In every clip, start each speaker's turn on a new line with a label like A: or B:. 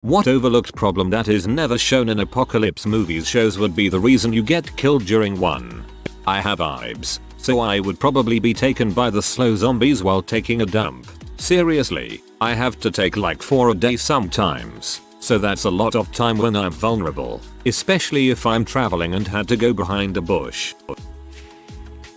A: What overlooked problem that is never shown in apocalypse movies shows would be the reason you get killed during one? I have vibes, so I would probably be taken by the slow zombies while taking a dump. Seriously, I have to take like 4 a day sometimes, so that's a lot of time when I'm vulnerable, especially if I'm traveling and had to go behind a bush.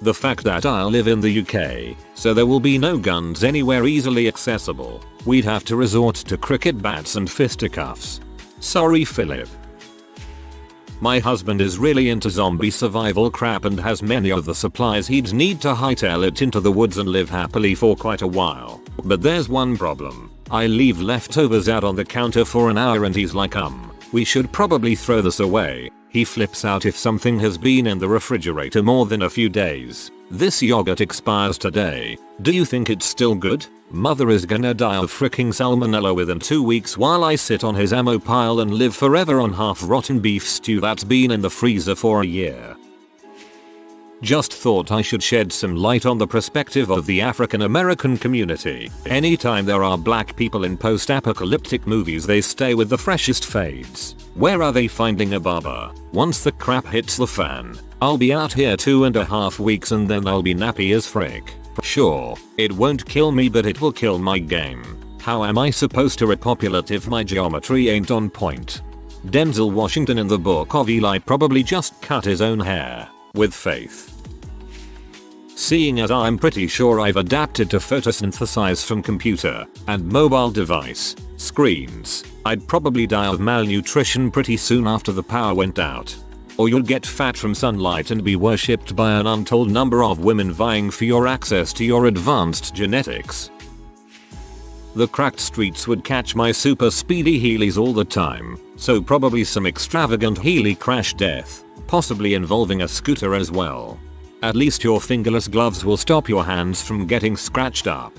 A: The fact that I live in the UK, so there will be no guns anywhere easily accessible. We'd have to resort to cricket bats and fisticuffs. Sorry Philip. My husband is really into zombie survival crap and has many of the supplies he'd need to hightail it into the woods and live happily for quite a while. But there's one problem. I leave leftovers out on the counter for an hour and he's like we should probably throw this away. He flips out if something has been in the refrigerator more than a few days. This yogurt expires today. Do you think it's still good? Mother is gonna die of freaking salmonella within 2 weeks while I sit on his ammo pile and live forever on half-rotten beef stew that's been in the freezer for a year. Just thought I should shed some light on the perspective of the African American community. Anytime there are black people in post-apocalyptic movies they stay with the freshest fades. Where are they finding a barber? Once the crap hits the fan, I'll be out here 2.5 weeks and then I'll be nappy as frick. Sure, it won't kill me but it will kill my game. How am I supposed to repopulate if my geometry ain't on point? Denzel Washington in the Book of Eli probably just cut his own hair. With faith. Seeing as I'm pretty sure I've adapted to photosynthesize from computer and mobile device screens, I'd probably die of malnutrition pretty soon after the power went out. Or you'll get fat from sunlight and be worshipped by an untold number of women vying for your access to your advanced genetics. The cracked streets would catch my super speedy Heelys all the time, so probably some extravagant Heely crash death, possibly involving a scooter as well. At least your fingerless gloves will stop your hands from getting scratched up.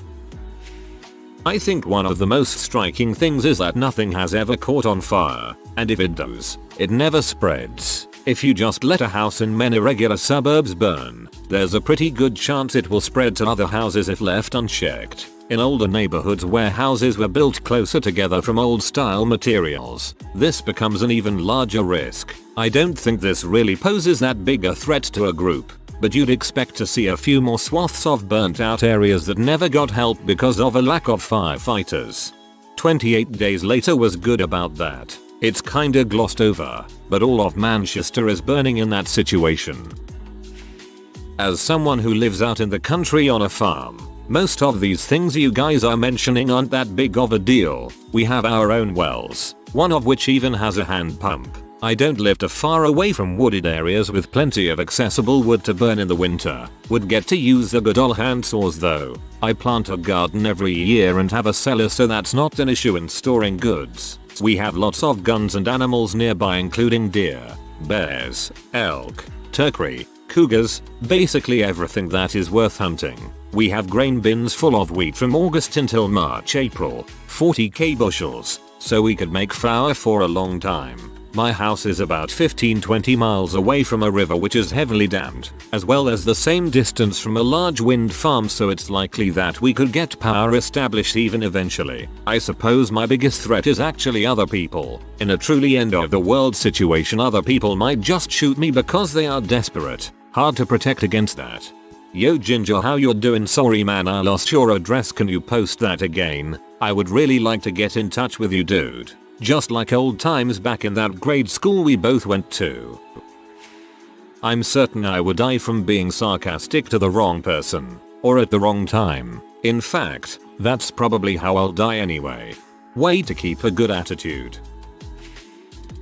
A: I think one of the most striking things is that nothing has ever caught on fire, and if it does, it never spreads. If you just let a house in many irregular suburbs burn, there's a pretty good chance it will spread to other houses if left unchecked. In older neighborhoods where houses were built closer together from old style materials, this becomes an even larger risk. I don't think this really poses that big a threat to a group, but you'd expect to see a few more swaths of burnt out areas that never got help because of a lack of firefighters. 28 days later was good about that. It's kinda glossed over, but all of Manchester is burning in that situation. As someone who lives out in the country on a farm, most of these things you guys are mentioning aren't that big of a deal. We have our own wells, one of which even has a hand pump. I don't live too far away from wooded areas with plenty of accessible wood to burn in the winter. Would get to use the good old hand saws though. I plant a garden every year and have a cellar so that's not an issue in storing goods. We have lots of guns and animals nearby including deer, bears, elk, turkey, cougars, basically everything that is worth hunting. We have grain bins full of wheat from August until March-April, 40k bushels, so we could make flour for a long time. My house is about 15-20 miles away from a river which is heavily dammed, as well as the same distance from a large wind farm, so it's likely that we could get power established even eventually. I suppose my biggest threat is actually other people. In a truly end of the world situation, other people might just shoot me because they are desperate. Hard to protect against that. Yo Ginger, how you doing? Sorry man, I lost your address, can you post that again? I would really like to get in touch with you dude. Just like old times back in that grade school we both went to. I'm certain I would die from being sarcastic to the wrong person, or at the wrong time. In fact, that's probably how I'll die anyway. Way to keep a good attitude.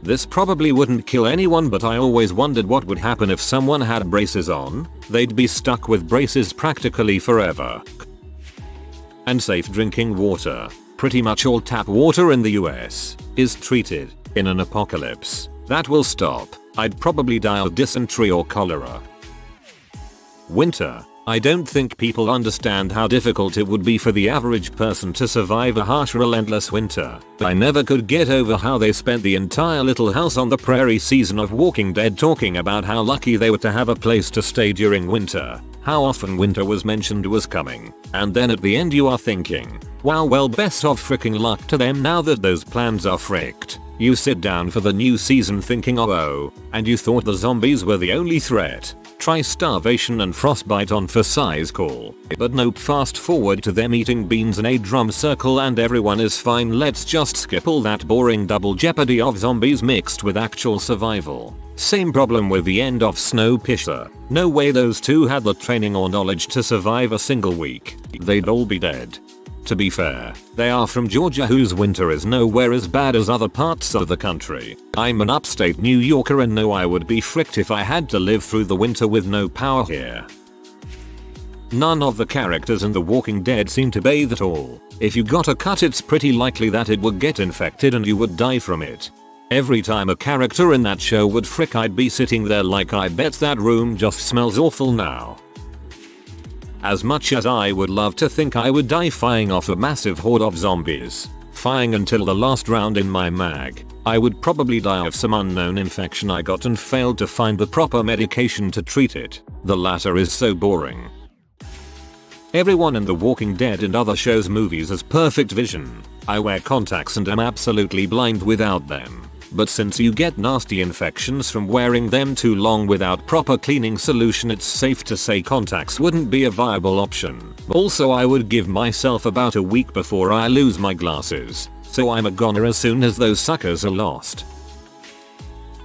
A: This probably wouldn't kill anyone, but I always wondered what would happen if someone had braces on. They'd be stuck with braces practically forever. And safe drinking water. Pretty much all tap water in the US is treated. In an apocalypse, that will stop. I'd probably die of dysentery or cholera. Winter. I don't think people understand how difficult it would be for the average person to survive a harsh, relentless winter. I never could get over how they spent the entire Little House on the Prairie season of Walking Dead talking about how lucky they were to have a place to stay during winter, how often winter was mentioned was coming, and then at the end you are thinking, wow, well, best of freaking luck to them now that those plans are fricked. You sit down for the new season thinking, oh, and you thought the zombies were the only threat. Try starvation and frostbite on for size call. But nope, fast forward to them eating beans in a drum circle and everyone is fine. Let's just skip all that boring double jeopardy of zombies mixed with actual survival. Same problem with the end of Snowpiercer. No way those two had the training or knowledge to survive a single week. They'd all be dead. To be fair, they are from Georgia, whose winter is nowhere as bad as other parts of the country. I'm an upstate New Yorker and know I would be fricked if I had to live through the winter with no power here. None of the characters in The Walking Dead seem to bathe at all. If you got a cut, it's pretty likely that it would get infected and you would die from it. Every time a character in that show would frick, I'd be sitting there like, I bet that room just smells awful now. As much as I would love to think I would die fighting off a massive horde of zombies, fighting until the last round in my mag, I would probably die of some unknown infection I got and failed to find the proper medication to treat it. The latter is so boring. Everyone in The Walking Dead and other shows' movies has perfect vision. I wear contacts and am absolutely blind without them. But since you get nasty infections from wearing them too long without proper cleaning solution, it's safe to say contacts wouldn't be a viable option. Also, I would give myself about a week before I lose my glasses, so I'm a goner as soon as those suckers are lost.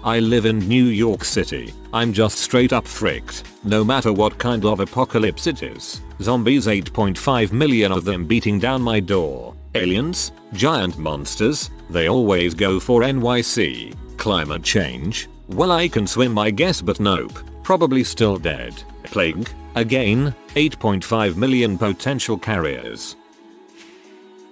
A: I live in New York City. I'm just straight up fricked, no matter what kind of apocalypse it is. Zombies, 8.5 million of them beating down my door. Aliens, giant monsters, they always go for NYC. Climate change, well, I can swim I guess, but nope, probably still dead. Plague, again, 8.5 million potential carriers.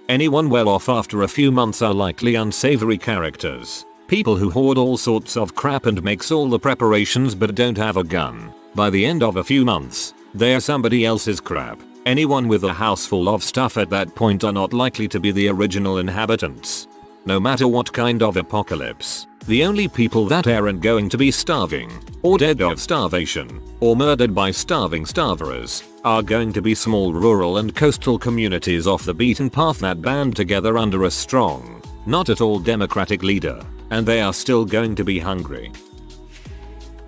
A: Anyone well off after a few months are likely unsavory characters. People who hoard all sorts of crap and makes all the preparations but don't have a gun. By the end of a few months, they're somebody else's crap. Anyone with a house full of stuff at that point are not likely to be the original inhabitants. No matter what kind of apocalypse, the only people that aren't going to be starving, or dead of starvation, or murdered by starving starverers, are going to be small rural and coastal communities off the beaten path that band together under a strong, not at all democratic leader, and they are still going to be hungry.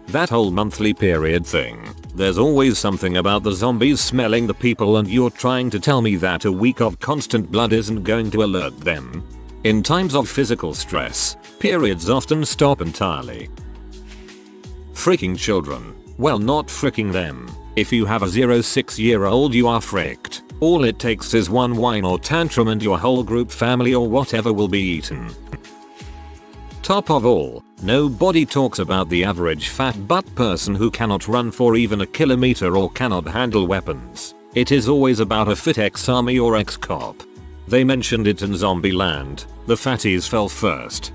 A: That whole monthly period thing. There's always something about the zombies smelling the people, and you're trying to tell me that a week of constant blood isn't going to alert them? In times of physical stress, periods often stop entirely. Freaking children. Well, not freaking them. If you have a 0-6-year-old, you are fricked. All it takes is one whine or tantrum and your whole group, family or whatever will be eaten. Top of all, nobody talks about the average fat butt person who cannot run for even a kilometer or cannot handle weapons. It is always about a fit ex-army or ex-cop. They mentioned it in Zombieland. The fatties fell first.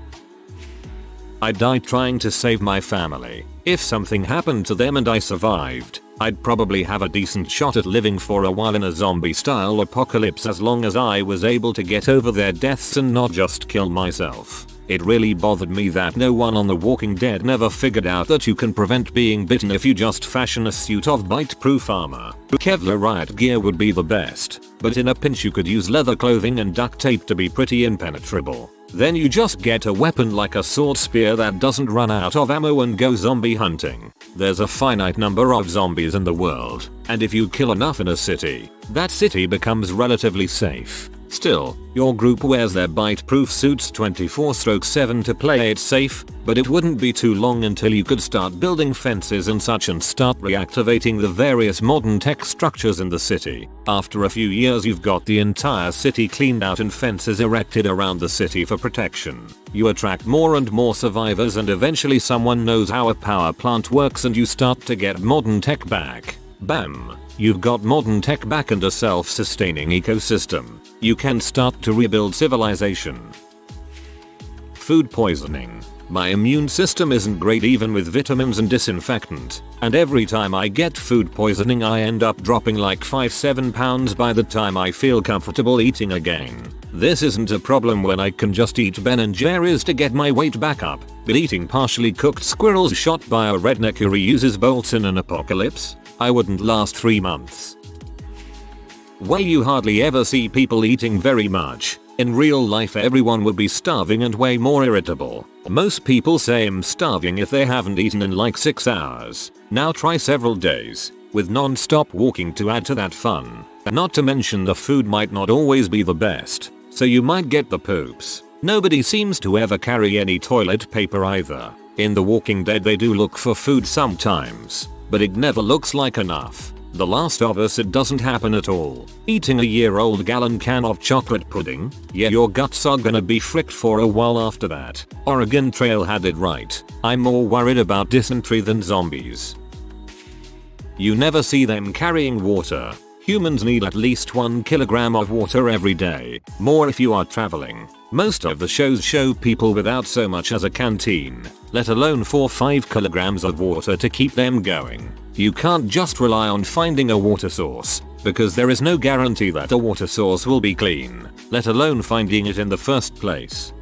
A: I died trying to save my family. If something happened to them and I survived, I'd probably have a decent shot at living for a while in a zombie-style apocalypse, as long as I was able to get over their deaths and not just kill myself. It really bothered me that no one on The Walking Dead never figured out that you can prevent being bitten if you just fashion a suit of bite-proof armor. Kevlar riot gear would be the best, but in a pinch you could use leather clothing and duct tape to be pretty impenetrable. Then you just get a weapon like a sword spear that doesn't run out of ammo and go zombie hunting. There's a finite number of zombies in the world, and if you kill enough in a city, that city becomes relatively safe. Still, your group wears their bite-proof suits 24/7 to play it safe, but it wouldn't be too long until you could start building fences and such and start reactivating the various modern tech structures in the city. After a few years you've got the entire city cleaned out and fences erected around the city for protection. You attract more and more survivors and eventually someone knows how a power plant works and you start to get modern tech back. Bam! You've got modern tech back and a self-sustaining ecosystem. You can start to rebuild civilization. Food poisoning. My immune system isn't great even with vitamins and disinfectant, and every time I get food poisoning I end up dropping like 5-7 pounds by the time I feel comfortable eating again. This isn't a problem when I can just eat Ben & Jerry's to get my weight back up, but eating partially cooked squirrels shot by a redneck who reuses bolts in an apocalypse? I wouldn't last 3 months. Well, you hardly ever see people eating very much. In real life everyone would be starving and way more irritable. Most people say I'm starving if they haven't eaten in like 6 hours. Now try several days, with non-stop walking to add to that fun. Not to mention the food might not always be the best, so you might get the poops. Nobody seems to ever carry any toilet paper either. In The Walking Dead they do look for food sometimes, but it never looks like enough. The Last of Us it doesn't happen at all. Eating a year-old gallon can of chocolate pudding? Yeah, your guts are gonna be fricked for a while after that. Oregon Trail had it right. I'm more worried about dysentery than zombies. You never see them carrying water. Humans need at least 1 kilogram of water every day. More if you are traveling. Most of the shows show people without so much as a canteen, let alone 4-5 kilograms of water to keep them going. You can't just rely on finding a water source, because there is no guarantee that a water source will be clean, let alone finding it in the first place.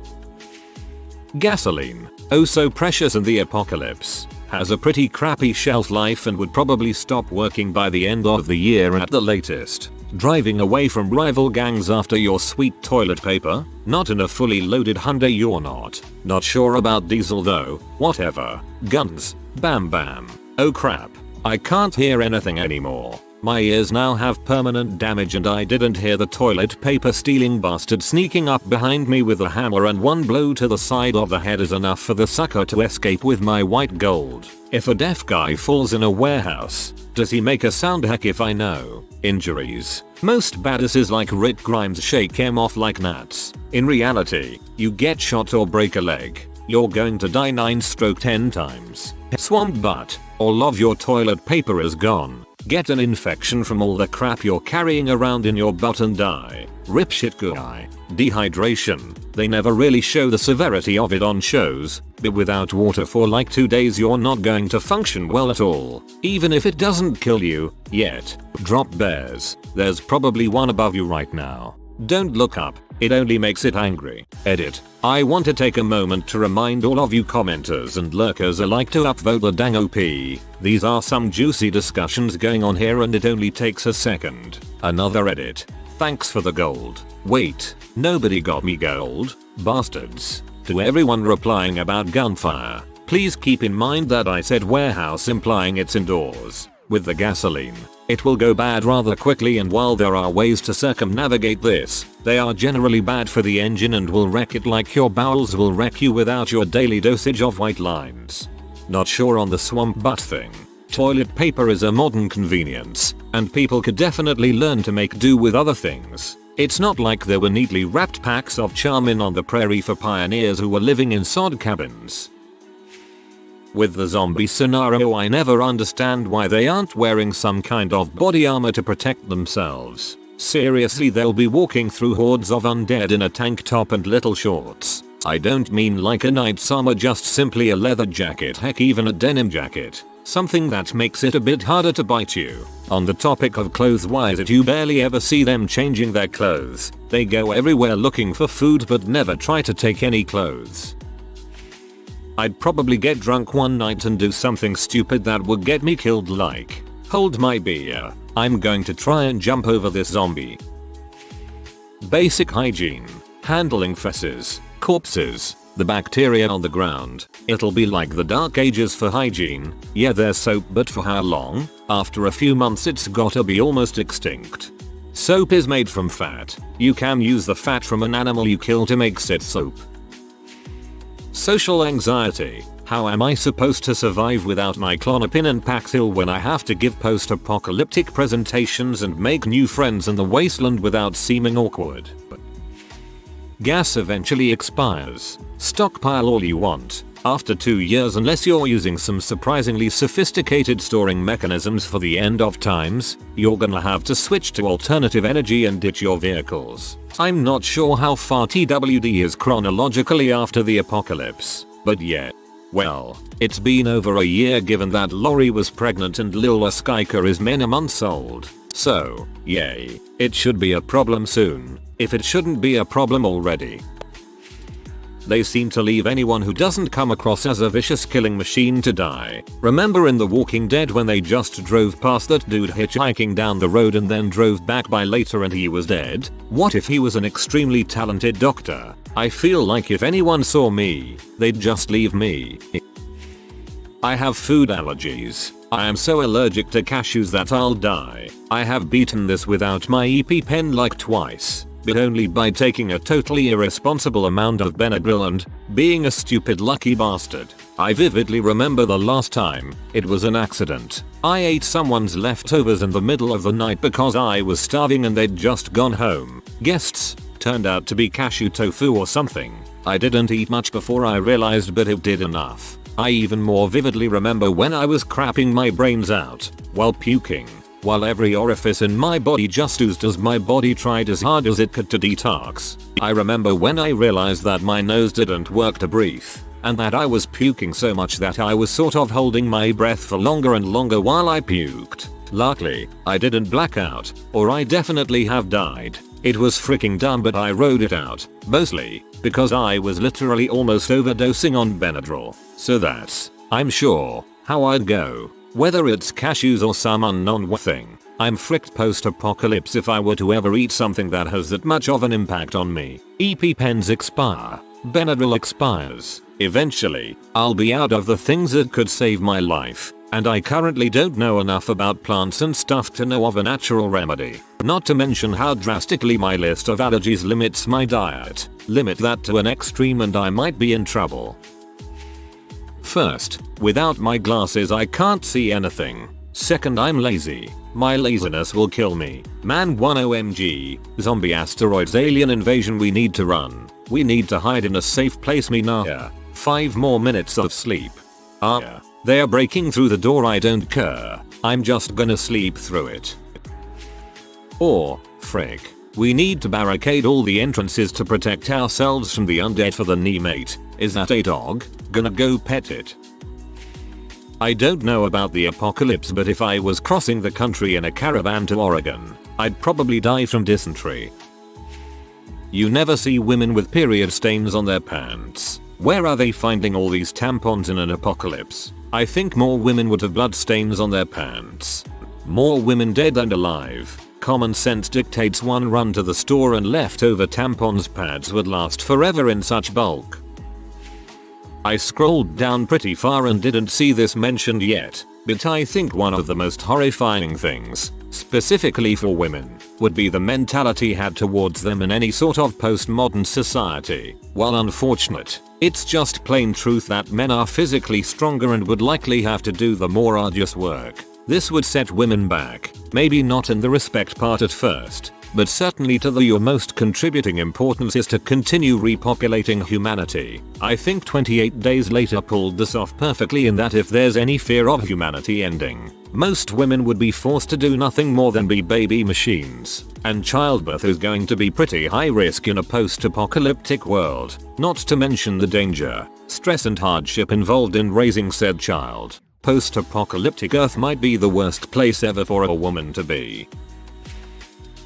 A: Gasoline, oh so precious in the apocalypse, has a pretty crappy shelf life and would probably stop working by the end of the year at the latest. Driving away from rival gangs after your sweet toilet paper? Not in a fully loaded Hyundai you're not. Not sure about diesel though, whatever. Guns, bam bam. Oh crap. I can't hear anything anymore. My ears now have permanent damage and I didn't hear the toilet paper stealing bastard sneaking up behind me with a hammer, and one blow to the side of the head is enough for the sucker to escape with my white gold. If a deaf guy falls in a warehouse, does he make a sound? Heck if I know. Injuries. Most badasses like Rick Grimes shake him off like gnats. In reality, you get shot or break a leg, you're going to die 9/10 times. Swamp butt. All of your toilet paper is gone. Get an infection from all the crap you're carrying around in your butt and die. Rip shit guy. Dehydration. They never really show the severity of it on shows, but without water for like 2 days you're not going to function well at all. Even if it doesn't kill you, yet. Drop bears. There's probably one above you right now. Don't look up, it only makes it angry. Edit. I want to take a moment to remind all of you commenters and lurkers alike to upvote the dang OP. These are some juicy discussions going on here and it only takes a second. Another edit. Thanks for the gold. Wait, nobody got me gold? Bastards. To everyone replying about gunfire, please keep in mind that I said warehouse implying it's indoors. With the gasoline, it will go bad rather quickly, and while there are ways to circumnavigate this, they are generally bad for the engine and will wreck it like your bowels will wreck you without your daily dosage of white lines. Not sure on the swamp butt thing. Toilet paper is a modern convenience, and people could definitely learn to make do with other things. It's not like there were neatly wrapped packs of Charmin on the prairie for pioneers who were living in sod cabins. With the zombie scenario, I never understand why they aren't wearing some kind of body armor to protect themselves. Seriously, they'll be walking through hordes of undead in a tank top and little shorts. I don't mean like a knight's armor, just simply a leather jacket, heck even a denim jacket. Something that makes it a bit harder to bite you. On the topic of clothes, why is it you barely ever see them changing their clothes? They go everywhere looking for food but never try to take any clothes. I'd probably get drunk one night and do something stupid that would get me killed, like hold my beer. I'm going to try and jump over this zombie. Basic hygiene. Handling fesses, corpses, the bacteria on the ground. It'll be like the dark ages for hygiene. Yeah, there's soap, but for how long? After a few months it's gotta be almost extinct. Soap is made from fat. You can use the fat from an animal you kill to make said soap. Social anxiety. How am I supposed to survive without my Klonopin and Paxil when I have to give post-apocalyptic presentations and make new friends in the wasteland without seeming awkward? Gas eventually expires. Stockpile all you want. After 2 years, unless you're using some surprisingly sophisticated storing mechanisms for the end of times, you're gonna have to switch to alternative energy and ditch your vehicles. I'm not sure how far TWD is chronologically after the apocalypse. But yeah. Well, it's been over a year given that Lori was pregnant and Lil Skyker is many months old. So, yay, it should be a problem soon, if it shouldn't be a problem already. They seem to leave anyone who doesn't come across as a vicious killing machine to die. Remember in The Walking Dead when they just drove past that dude hitchhiking down the road and then drove back by later and he was dead? What if he was an extremely talented doctor? I feel like if anyone saw me, they'd just leave me. I have food allergies. I am so allergic to cashews that I'll die. I have beaten this without my EpiPen like twice, but only by taking a totally irresponsible amount of Benadryl and being a stupid lucky bastard. I vividly remember the last time. It was an accident. I ate someone's leftovers in the middle of the night because I was starving and they'd just gone home. Guests turned out to be cashew tofu or something. I didn't eat much before I realized, but it did enough. I even more vividly remember when I was crapping my brains out while puking, while every orifice in my body just oozed as my body tried as hard as it could to detox. I remember when I realized that my nose didn't work to breathe, and that I was puking so much that I was sort of holding my breath for longer and longer while I puked. Luckily, I didn't black out, or I definitely have died. It was freaking dumb, but I rode it out, mostly because I was literally almost overdosing on Benadryl. So that's, I'm sure, how I'd go. Whether it's cashews or some unknown thing, I'm fricked post-apocalypse if I were to ever eat something that has that much of an impact on me. EpiPens expire. Benadryl expires. Eventually, I'll be out of the things that could save my life, and I currently don't know enough about plants and stuff to know of a natural remedy. Not to mention how drastically my list of allergies limits my diet. Limit that to an extreme and I might be in trouble. First, without my glasses I can't see anything. Second, I'm lazy. My laziness will kill me. Man 1 OMG. Zombie asteroids, alien invasion, we need to run. We need to hide in a safe place, me nah. 5 more minutes of sleep. They're breaking through the door, I don't care. I'm just gonna sleep through it. Or, frick. We need to barricade all the entrances to protect ourselves from the undead for the knee mate. Is that a dog? Gonna go pet it. I don't know about the apocalypse, but if I was crossing the country in a caravan to Oregon, I'd probably die from dysentery. You never see women with period stains on their pants. Where are they finding all these tampons in an apocalypse? I think more women would have blood stains on their pants. More women dead than alive. Common sense dictates one run to the store and leftover tampons pads would last forever in such bulk. I scrolled down pretty far and didn't see this mentioned yet, but I think one of the most horrifying things, specifically for women, would be the mentality had towards them in any sort of postmodern society. While unfortunate, it's just plain truth that men are physically stronger and would likely have to do the more arduous work. This would set women back, maybe not in the respect part at first, but certainly to your most contributing importance is to continue repopulating humanity. I think 28 Days Later pulled this off perfectly in that if there's any fear of humanity ending, most women would be forced to do nothing more than be baby machines, and childbirth is going to be pretty high risk in a post-apocalyptic world, not to mention the danger, stress and hardship involved in raising said child. Post-apocalyptic Earth might be the worst place ever for a woman to be.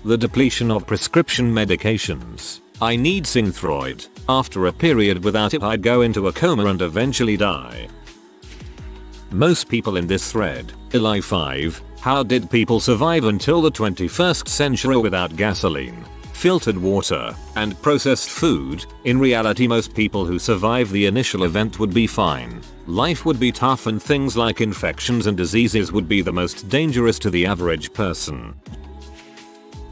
A: The depletion of prescription medications. I need Synthroid. After a period without it I'd go into a coma and eventually die. Most people in this thread, Eli 5, how did people survive until the 21st century without gasoline, filtered water, and processed food? In reality most people who survive the initial event would be fine. Life would be tough and things like infections and diseases would be the most dangerous to the average person.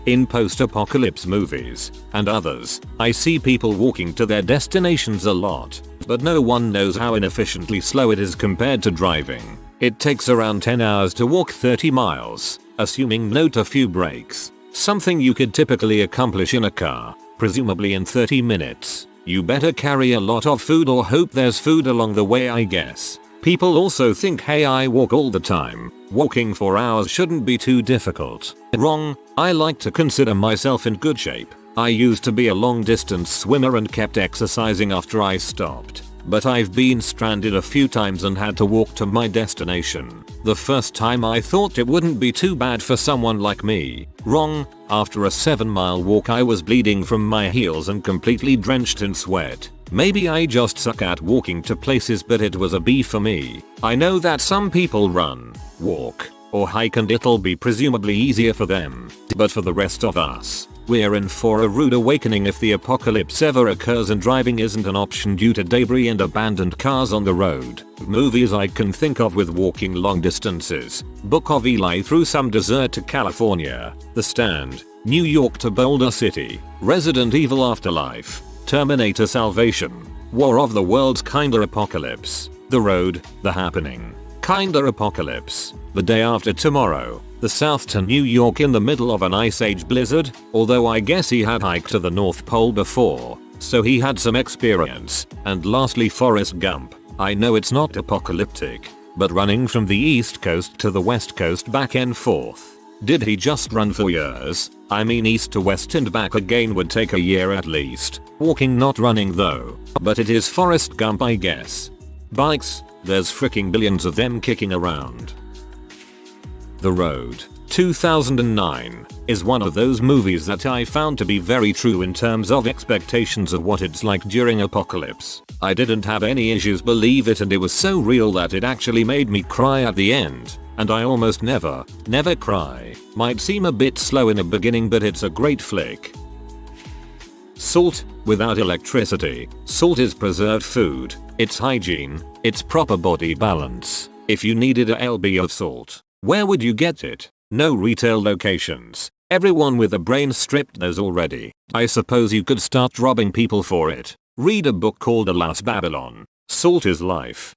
A: In post-apocalypse movies, and others, I see people walking to their destinations a lot, but no one knows how inefficiently slow it is compared to driving. It takes around 10 hours to walk 30 miles, assuming note a few breaks, something you could typically accomplish in a car, presumably in 30 minutes. You better carry a lot of food or hope there's food along the way, I guess. People also think, hey, I walk all the time. Walking for hours shouldn't be too difficult. Wrong. I like to consider myself in good shape. I used to be a long distance swimmer and kept exercising after I stopped. but I've been stranded a few times and had to walk to my destination. The first time I thought it wouldn't be too bad for someone like me. Wrong. After a 7-mile walk I was bleeding from my heels and completely drenched in sweat. Maybe I just suck at walking to places, but it was a B for me. I know that some people run, walk, or hike and it'll be presumably easier for them. But for the rest of us, we're in for a rude awakening if the apocalypse ever occurs and driving isn't an option due to debris and abandoned cars on the road. Movies I can think of with walking long distances: Book of Eli through some desert to California, The Stand, New York to Boulder City, Resident Evil Afterlife, Terminator Salvation, War of the Worlds Kinda Apocalypse, The Road, The Happening, Kinda Apocalypse, The Day After Tomorrow, The South to New York in the middle of an Ice Age blizzard, although I guess he had hiked to the North Pole before, so he had some experience, and lastly Forrest Gump. I know it's not apocalyptic, but running from the East Coast to the West Coast back and forth. Did he just run for years? I mean, east to west and back again would take a year at least. Walking, not running though. But it is Forrest Gump, I guess. Bikes, there's freaking billions of them kicking around. The Road, 2009, is one of those movies that I found to be very true in terms of expectations of what it's like during apocalypse. I didn't have any issues believe it, and it was so real that it actually made me cry at the end. And I almost never cry. Might seem a bit slow in the beginning, but it's a great flick. Salt, without electricity, salt is preserved food, it's hygiene, it's proper body balance. If you needed a lb of salt, where would you get it? No retail locations. Everyone with a brain stripped knows already. I suppose you could start robbing people for it. Read a book called Alas Babylon. Salt is life.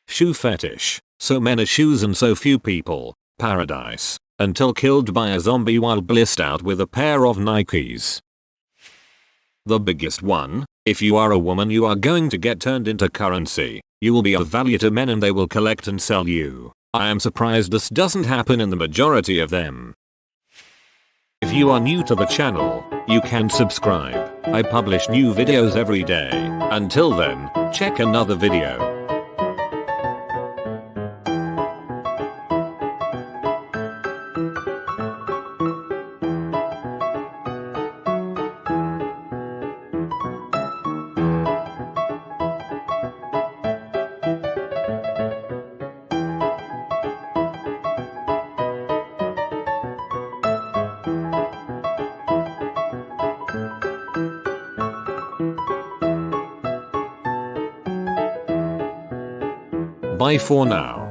A: Shoe fetish. So many shoes and so few people. Paradise. Until killed by a zombie while blissed out with a pair of Nikes. The biggest one: if you are a woman, you are going to get turned into currency. You will be of value to men and they will collect and sell you. I am surprised this doesn't happen in the majority of them. If you are new to the channel, you can subscribe. I publish new videos every day. Until then, check another video. Bye for now.